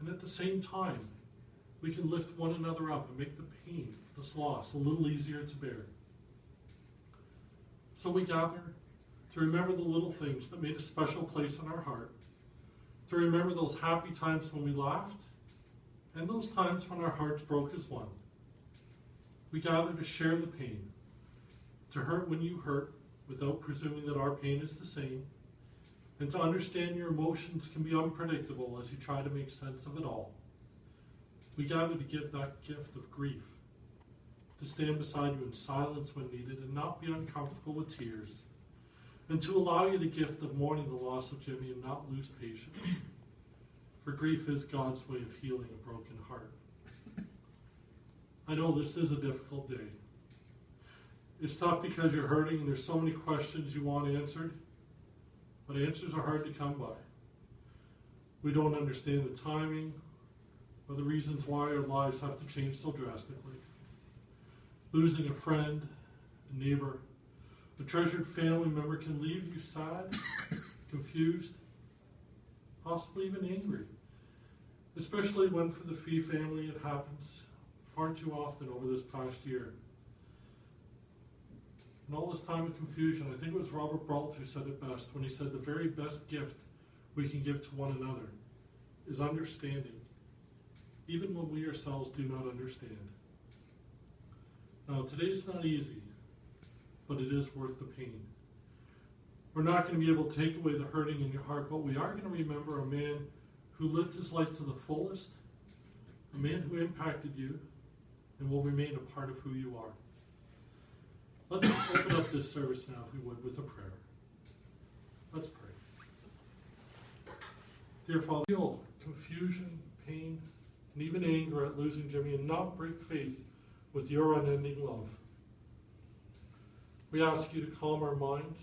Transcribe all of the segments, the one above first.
And at the same time, we can lift one another up and make the pain of this loss a little easier to bear. So we gather to remember the little things that made a special place in our heart, to remember those happy times when we laughed, and those times when our hearts broke as one. We gather to share the pain, to hurt when you hurt without presuming that our pain is the same, and to understand your emotions can be unpredictable as you try to make sense of it all. We gather to give that gift of grief, to stand beside you in silence when needed and not be uncomfortable with tears, and to allow you the gift of mourning the loss of Jimmy and not lose patience. For grief is God's way of healing a broken heart. I know this is a difficult day. It's tough because you're hurting and there's so many questions you want answered, but answers are hard to come by. We don't understand the timing or the reasons why our lives have to change so drastically. Losing a friend, a neighbor, a treasured family member can leave you sad, confused, possibly even angry, especially when for the Phee family it happens far too often over this past year. In all this time of confusion, I think it was Robert Brault who said it best when he said the very best gift we can give to one another is understanding, even when we ourselves do not understand. Now, today's not easy, but it is worth the pain. We're not going to be able to take away the hurting in your heart, but we are going to remember a man who lived his life to the fullest, a man who impacted you and will remain a part of who you are. Let's open up this service now, if we would, with a prayer. Let's pray. Dear Father, feel confusion, pain, and even anger at losing Jimmy and not break faith with your unending love. We ask you to calm our minds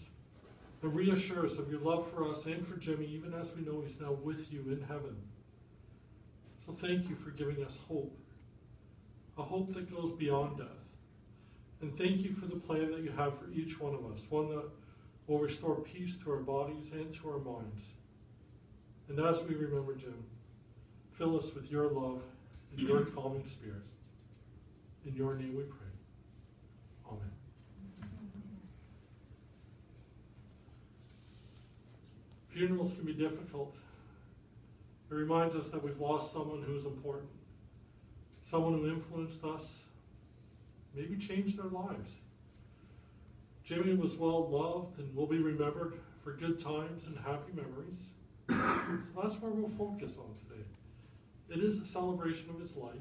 and reassure us of your love for us and for Jimmy, even as we know he's now with you in heaven. So thank you for giving us hope, a hope that goes beyond death. And thank you for the plan that you have for each one of us, one that will restore peace to our bodies and to our minds. And as we remember Jim, fill us with your love and your calming spirit. In your name we pray. Amen. Funerals can be difficult. It reminds us that we've lost someone who's important, someone who influenced us, maybe changed our lives. Jimmy was well loved and will be remembered for good times and happy memories. So that's where we'll focus on today. It is a celebration of his life.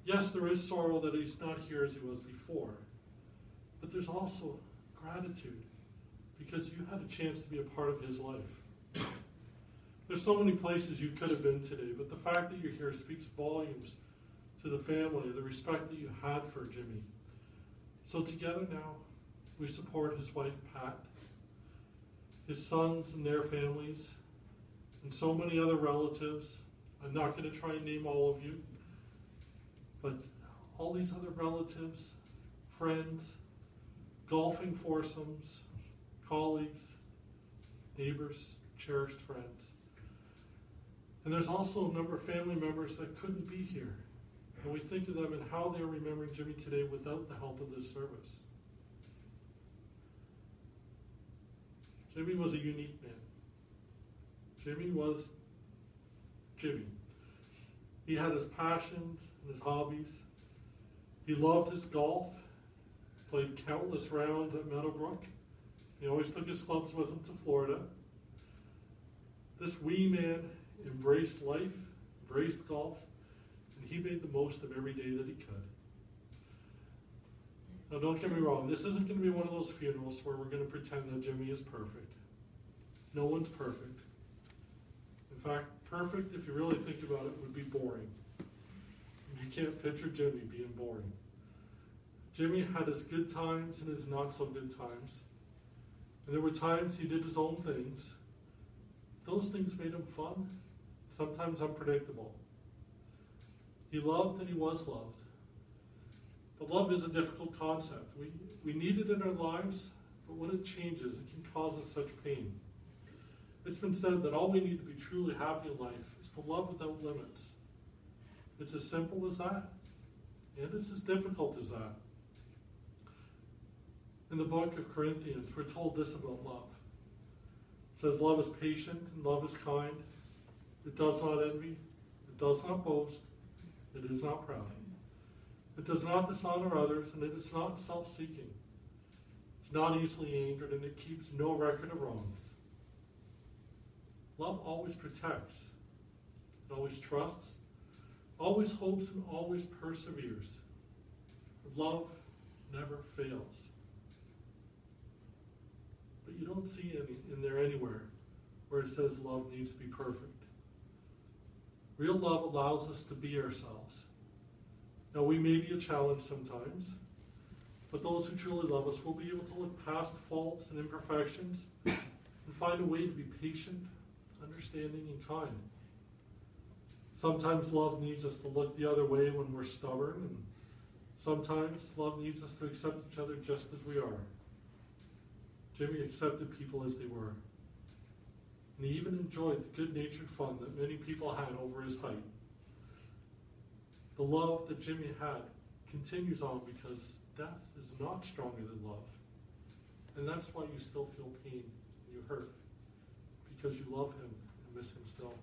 Yes, there is sorrow that he's not here as he was before, but there's also gratitude because you had a chance to be a part of his life. There's so many places you could have been today, but the fact that you're here speaks volumes to the family, the respect that you had for Jimmy. So together now, we support his wife, Pat, his sons and their families, and so many other relatives. I'm not going to try and name all of you, but all these other relatives, friends, golfing foursomes, colleagues, neighbors, cherished friends. And there's also a number of family members that couldn't be here. And we think of them and how they're remembering Jimmy today without the help of this service. Jimmy was a unique man. Jimmy was Jimmy. He had his passions and his hobbies. He loved his golf, played countless rounds at Meadowbrook. He always took his clubs with him to Florida. This wee man embraced life, embraced golf, and he made the most of every day that he could. Now, don't get me wrong, this isn't going to be one of those funerals where we're going to pretend that Jimmy is perfect. No one's perfect. In fact, perfect, if you really think about it, would be boring. You can't picture Jimmy being boring. Jimmy had his good times and his not so good times. And there were times he did his own things. Those things made him fun, sometimes unpredictable. He loved and he was loved. But love is a difficult concept. We need it in our lives, but when it changes, it can cause us such pain. It's been said that all we need to be truly happy in life is to love without limits. It's as simple as that, and it's as difficult as that. In the book of Corinthians, we're told this about love. It says, love is patient and love is kind. It does not envy. It does not boast. It is not proud. It does not dishonor others, and it is not self-seeking. It's not easily angered, and it keeps no record of wrongs. Love always protects. It always trusts, always hopes, and always perseveres. Love never fails. But you don't see any in there anywhere where it says love needs to be perfect. Real love allows us to be ourselves. Now, we may be a challenge sometimes, but those who truly love us will be able to look past faults and imperfections and find a way to be patient, understanding, and kind. Sometimes love needs us to look the other way when we're stubborn, and sometimes love needs us to accept each other just as we are. Jimmy accepted people as they were. And he even enjoyed the good-natured fun that many people had over his height. The love that Jimmy had continues on because death is not stronger than love. And that's why you still feel pain and you hurt, because you love him and miss him still.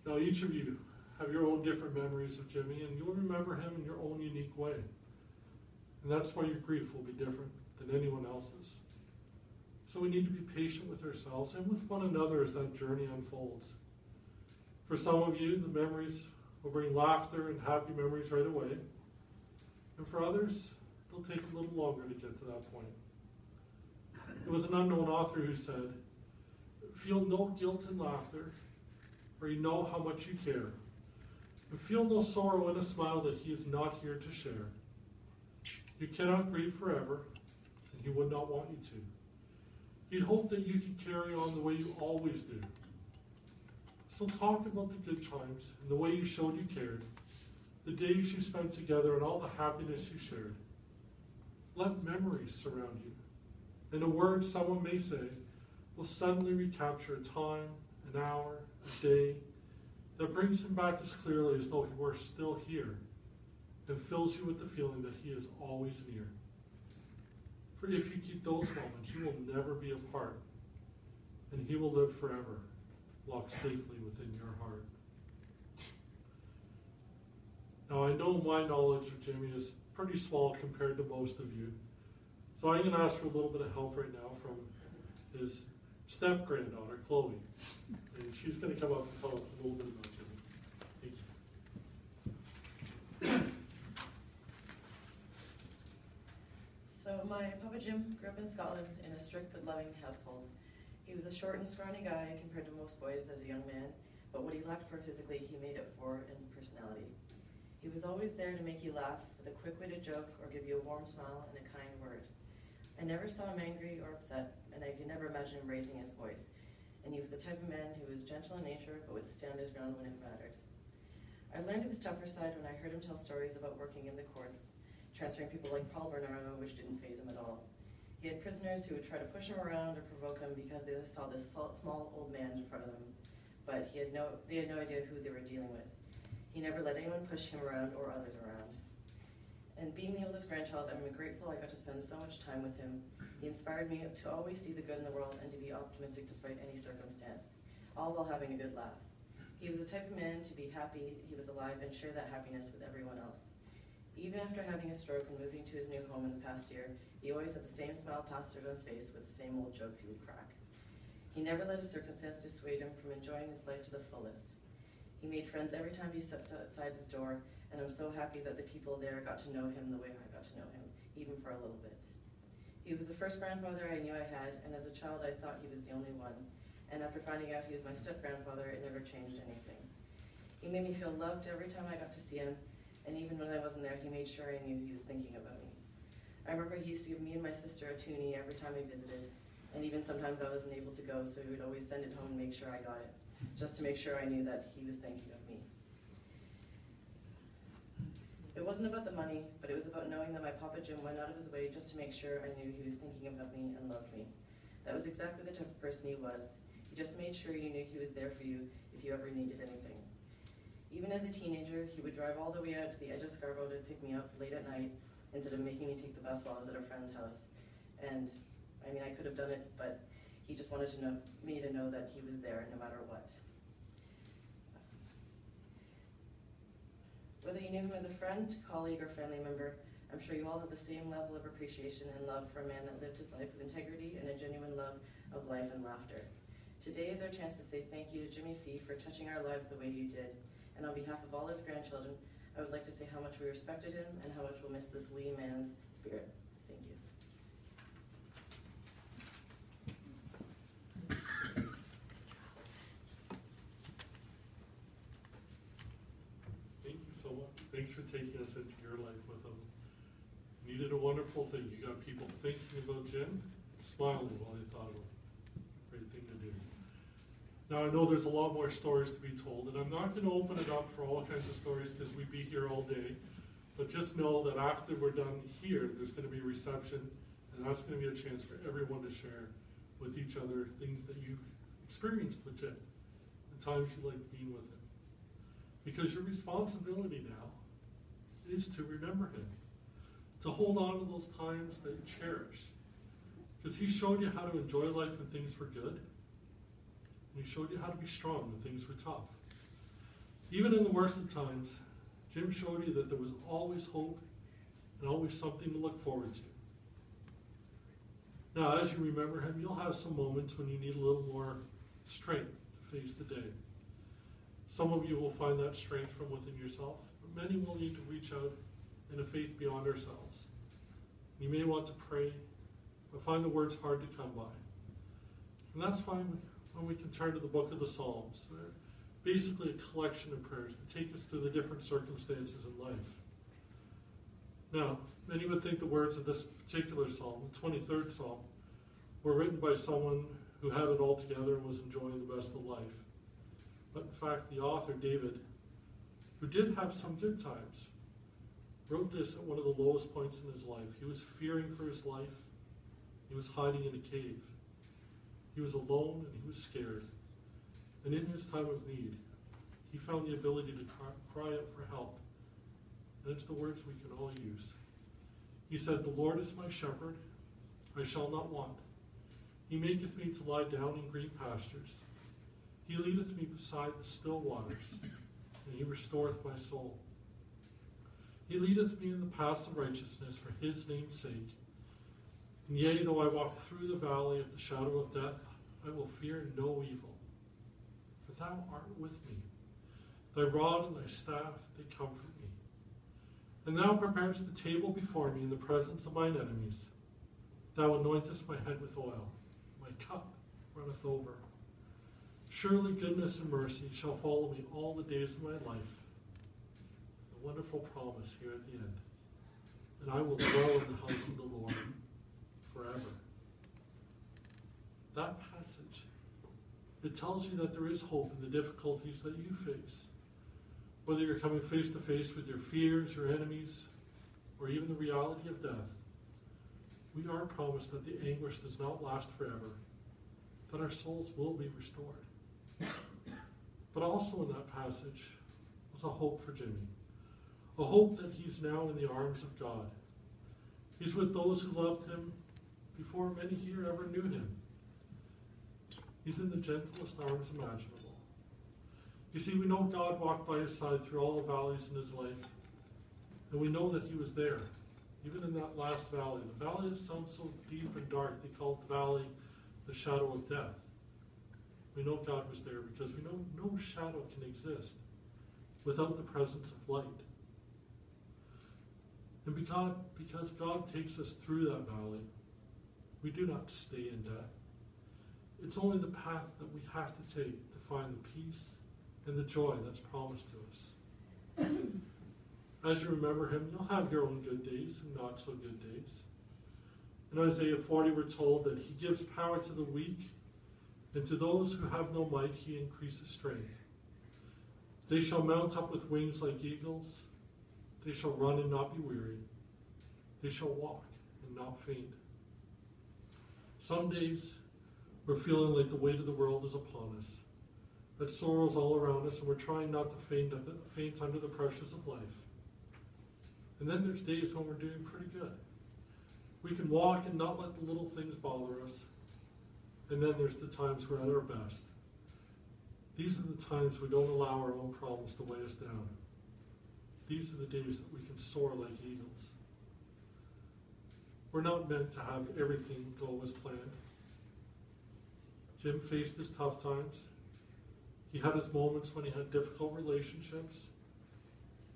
Now, each of you have your own different memories of Jimmy, and you'll remember him in your own unique way. And that's why your grief will be different than anyone else's. So we need to be patient with ourselves and with one another as that journey unfolds. For some of you, the memories will bring laughter and happy memories right away. And for others, it'll take a little longer to get to that point. It was an unknown author who said, "Feel no guilt in laughter, for you know how much you care. And feel no sorrow in a smile that he is not here to share. You cannot grieve forever, and he would not want you to. He'd hope that you could carry on the way you always do. So talk about the good times and the way you showed you cared, the days you spent together and all the happiness you shared. Let memories surround you, and a word someone may say will suddenly recapture a time, an hour, a day that brings him back as clearly as though he were still here and fills you with the feeling that he is always near. For if you keep those moments, you will never be apart, and he will live forever, locked safely within your heart." Now, I know my knowledge of Jimmy is pretty small compared to most of you, so I'm going to ask for a little bit of help right now from his step-granddaughter, Chloe. And she's going to come up and tell us a little bit about Jimmy. Thank you. So my Papa Jim grew up in Scotland in a strict but loving household. He was a short and scrawny guy compared to most boys as a young man, but what he lacked for physically, he made up for in personality. He was always there to make you laugh with a quick-witted joke or give you a warm smile and a kind word. I never saw him angry or upset, and I could never imagine him raising his voice. And he was the type of man who was gentle in nature but would stand his ground when it mattered. I learned of his tougher side when I heard him tell stories about working in the courts, transferring people like Paul Bernardo, which didn't faze him at all. He had prisoners who would try to push him around or provoke him because they saw this small old man in front of them, but they had no idea who they were dealing with. He never let anyone push him around or others around. And being the oldest grandchild, I'm grateful I got to spend so much time with him. He inspired me to always see the good in the world and to be optimistic despite any circumstance, all while having a good laugh. He was the type of man to be happy he was alive and share that happiness with everyone else. Even after having a stroke and moving to his new home in the past year, he always had the same smile plastered on his face with the same old jokes he would crack. He never let his circumstance dissuade him from enjoying his life to the fullest. He made friends every time he stepped outside his door, and I'm so happy that the people there got to know him the way I got to know him, even for a little bit. He was the first grandfather I knew I had, and as a child I thought he was the only one. And after finding out he was my step-grandfather, it never changed anything. He made me feel loved every time I got to see him, and even when I wasn't there, he made sure I knew he was thinking about me. I remember he used to give me and my sister a toonie every time we visited, and even sometimes I wasn't able to go, so he would always send it home and make sure I got it, just to make sure I knew that he was thinking of me. It wasn't about the money, but it was about knowing that my Papa Jim went out of his way just to make sure I knew he was thinking about me and loved me. That was exactly the type of person he was. He just made sure you knew he was there for you if you ever needed anything. Even as a teenager, he would drive all the way out to the edge of Scarborough to pick me up late at night instead of making me take the bus while I was at a friend's house. And, I mean, I could have done it, but he just wanted me to know that he was there no matter what. Whether you knew him as a friend, colleague, or family member, I'm sure you all have the same level of appreciation and love for a man that lived his life with integrity and a genuine love of life and laughter. Today is our chance to say thank you to Jimmy Phee for touching our lives the way you did. And on behalf of all his grandchildren, I would like to say how much we respected him and how much we'll miss this wee man's spirit. Thank you. Thank you so much. Thanks for taking us into your life with him. You did a wonderful thing. You got people thinking about Jim, smiling while they thought of him. Great thing to do. Now, I know there's a lot more stories to be told, and I'm not going to open it up for all kinds of stories because we'd be here all day. But just know that after we're done here, there's going to be a reception, and that's going to be a chance for everyone to share with each other things that you experienced with Jim, the times you liked being with him. Because your responsibility now is to remember him, to hold on to those times that you cherish. Because he showed you how to enjoy life when things were good. And he showed you how to be strong when things were tough. Even in the worst of times, Jim showed you that there was always hope and always something to look forward to. Now, as you remember him, you'll have some moments when you need a little more strength to face the day. Some of you will find that strength from within yourself, but many will need to reach out in a faith beyond ourselves. You may want to pray, but find the words hard to come by. And that's fine when we can turn to the book of the Psalms. They're basically a collection of prayers that take us through the different circumstances in life. Now, many would think the words of this particular psalm, the 23rd psalm, were written by someone who had it all together and was enjoying the best of life. But in fact, the author, David, who did have some good times, wrote this at one of the lowest points in his life. He was fearing for his life. He was hiding in a cave. He was alone and he was scared. And in his time of need, he found the ability to cry out for help. And it's the words we can all use. He said, "The Lord is my shepherd, I shall not want. He maketh me to lie down in green pastures. He leadeth me beside the still waters, and he restoreth my soul. He leadeth me in the paths of righteousness for his name's sake. And yea, though I walk through the valley of the shadow of death, I will fear no evil. For thou art with me. Thy rod and thy staff, they comfort me. And thou preparest the table before me in the presence of mine enemies. Thou anointest my head with oil. My cup runneth over. Surely goodness and mercy shall follow me all the days of my life." A wonderful promise here at the end. "And I will dwell in the house of the Lord forever." That passage, it tells you that there is hope in the difficulties that you face. Whether you're coming face to face with your fears, your enemies, or even the reality of death, we are promised that the anguish does not last forever, that our souls will be restored. But also in that passage was a hope for Jimmy, a hope that he's now in the arms of God. He's with those who loved him before many here ever knew him. He's in the gentlest arms imaginable. You see, we know God walked by his side through all the valleys in his life, and we know that he was there, even in that last valley, the valley that sounds so deep and dark, they call it the valley, the shadow of death. We know God was there because we know no shadow can exist without the presence of light. And because God takes us through that valley, we do not stay in death. It's only the path that we have to take to find the peace and the joy that's promised to us. As you remember him, you'll have your own good days and not so good days. In Isaiah 40, we're told that he gives power to the weak, and to those who have no might, he increases strength. They shall mount up with wings like eagles. They shall run and not be weary. They shall walk and not faint. Some days We're feeling like the weight of the world is upon us, that sorrow's all around us, and we're trying not to faint under the pressures of life. And then there's days when we're doing pretty good. We can walk and not let the little things bother us. And then there's the times we're at our best. These are the times we don't allow our own problems to weigh us down. These are the days that we can soar like eagles. We're not meant to have everything go as planned. Jim faced his tough times. He had his moments when he had difficult relationships,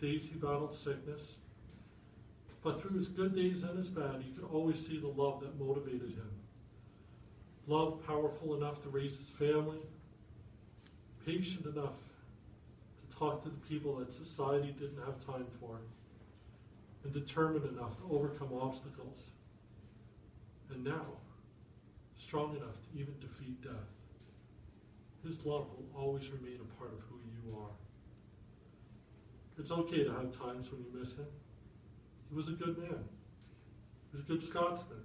days he battled sickness. But through his good days and his bad, you could always see the love that motivated him. Love powerful enough to raise his family, patient enough to talk to the people that society didn't have time for, and determined enough to overcome obstacles. And now, strong enough to even defeat death. His love will always remain a part of who you are. It's okay to have times when you miss him. He was a good man. He was a good Scotsman.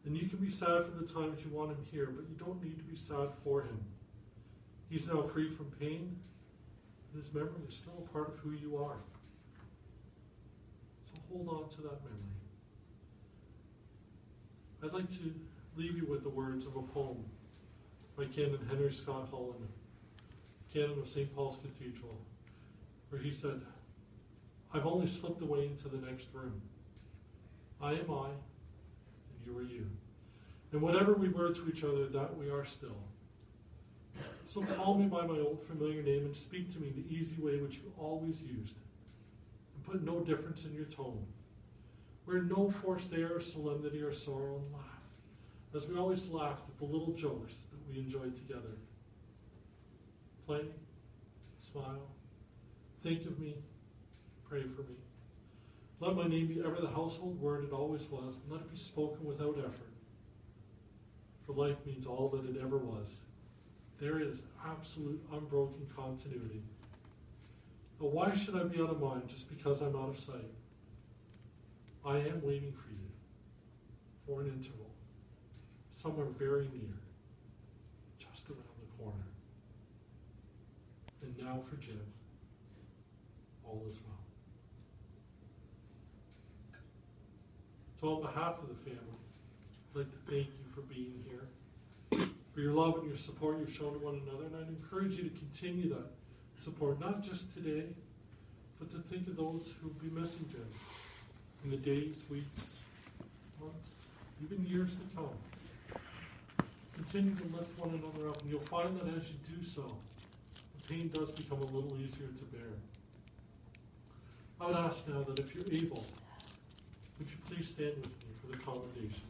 And you can be sad for the times you want him here, but you don't need to be sad for him. He's now free from pain, and his memory is still a part of who you are. So hold on to that memory. I'd like to leave you with the words of a poem by Canon Henry Scott Holland, Canon of St. Paul's Cathedral, where he said, "I've only slipped away into the next room. I am I, and you are you. And whatever we were to each other, that we are still. So call me by my old familiar name and speak to me the easy way which you always used, and put no difference in your tone. Wear no forced air or solemnity or sorrow, and laugh, as we always laughed at the little jokes that we enjoyed together. Play, smile, think of me, pray for me. Let my name be ever the household word it always was, and let it be spoken without effort. For life means all that it ever was. There is absolute, unbroken continuity. But why should I be out of mind just because I'm out of sight? I am waiting for you, for an interval, somewhere very near, just around the corner. And now for Jim, all is well." So on behalf of the family, I'd like to thank you for being here, for your love and your support you've shown to one another, and I'd encourage you to continue that support, not just today, but to think of those who will be missing Jim in the days, weeks, months, even years to come. Continue to lift one another up, and you'll find that as you do so, the pain does become a little easier to bear. I would ask now that if you're able, would you please stand with me for the commendation?